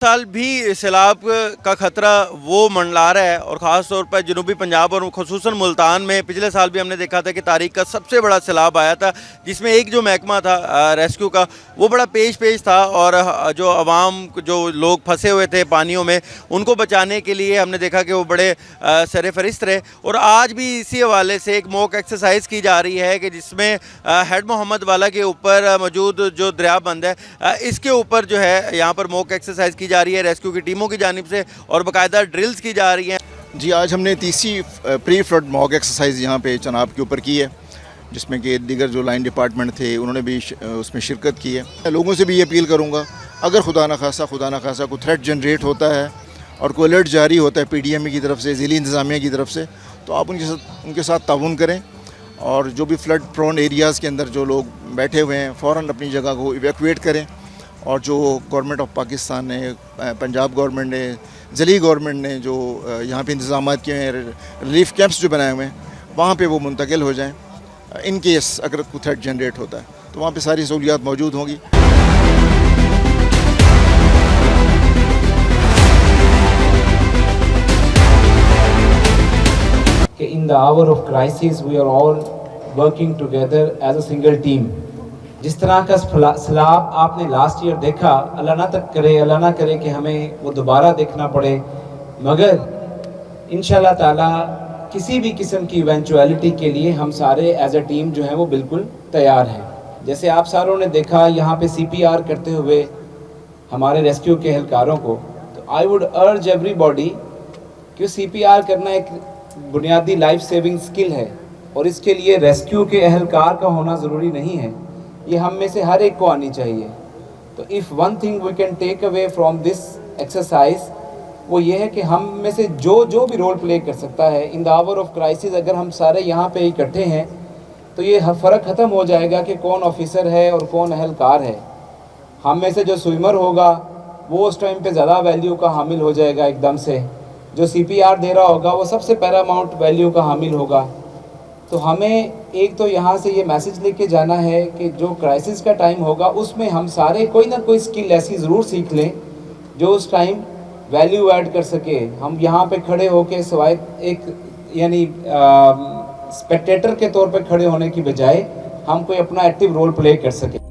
साल भी सैलाब का ख़तरा वो मंडला रहा है और ख़ास तौर पर जनूबी पंजाब और ख़ुसूसन मुल्तान में पिछले साल भी हमने देखा था कि तारीख का सबसे बड़ा सैलाब आया था, जिसमें एक जो महकमा था रेस्क्यू का वो बड़ा पेश था और जो आवाम जो लोग फंसे हुए थे पानियों में उनको बचाने के लिए हमने देखा कि वो बड़े सरफहरिस्त रहे। और आज भी इसी हवाले से एक मॉक एक्सरसाइज की जा रही है कि जिसमें हेड मोहम्मद वाला के ऊपर मौजूद जो दरिया बंद है इसके ऊपर जो है यहाँ पर मॉक एक्सरसाइज की जा रही है रेस्क्यू की टीमों की जानिब से और बाकायदा ड्रिल्स की जा रही हैं। जी, आज हमने तीसरी प्री फ्लड मॉक एक्सरसाइज यहाँ पे चनाब के ऊपर की है, जिसमें कि दीगर जो लाइन डिपार्टमेंट थे उन्होंने भी उसमें शिरकत की है। लोगों से भी ये अपील करूँगा, अगर खुदा न खासा कोई थ्रेट जनरेट होता है और कोई अलर्ट जारी होता है PDMA की तरफ से, ज़िली इंतज़ामिया की तरफ से, तो आप उनके साथ ताउन करें और जो भी फ्लड प्रोन एरियाज़ के अंदर जो लोग बैठे हुए हैं फ़ौरन अपनी जगह को इवैक्यूएट करें। और जो गवर्नमेंट ऑफ पाकिस्तान ने, पंजाब गवर्नमेंट ने, ज़िली गवर्नमेंट ने जो यहाँ पे इंतज़ाम किए हैं, रिलीफ कैंप्स जो बनाए हुए हैं, वहाँ पे वो मुंतकिल हो जाएं इन केस अगर कोई थ्रेट जनरेट होता है तो वहाँ पे सारी सहूलियात मौजूद होंगी। In the hour of crisis we are all working together as a single team. जिस तरह का सैलाब आपने लास्ट ईयर देखा, अल्लाह ना करे कि हमें वो दोबारा देखना पड़े, मगर इंशाल्लाह ताला किसी भी किस्म की इवेंचुअलिटी के लिए हम सारे एज अ टीम जो है वो बिल्कुल तैयार हैं। जैसे आप सारों ने देखा यहाँ पे CPR करते हुए हमारे रेस्क्यू के एहलकारों को, तो आई वुड अर्ज एवरीबॉडी कि CPR करना एक बुनियादी लाइफ सेविंग स्किल है और इसके लिए रेस्क्यू के एहलकार का होना ज़रूरी नहीं है, ये हम में से हर एक को आनी चाहिए। तो if one thing we can take away from this exercise वो ये है कि हम में से जो भी रोल प्ले कर सकता है in the hour of crisis, अगर हम सारे यहाँ पे इकट्ठे हैं तो ये फ़र्क ख़त्म हो जाएगा कि कौन ऑफिसर है और कौन एहलकार है। हम में से जो स्विमर होगा वो उस टाइम पे ज़्यादा वैल्यू का हामिल हो जाएगा एकदम से, जो CPR दे रहा होगा वो सबसे पैरामाउंट वैल्यू का हामिल होगा। तो हमें एक तो यहाँ से ये मैसेज लेके जाना है कि जो क्राइसिस का टाइम होगा उसमें हम सारे कोई ना कोई स्किल ऐसी ज़रूर सीख लें जो उस टाइम वैल्यू ऐड कर सके। हम यहाँ पे खड़े होके सवाए एक यानी स्पेक्टेटर के तौर पे खड़े होने की बजाय हम कोई अपना एक्टिव रोल प्ले कर सके।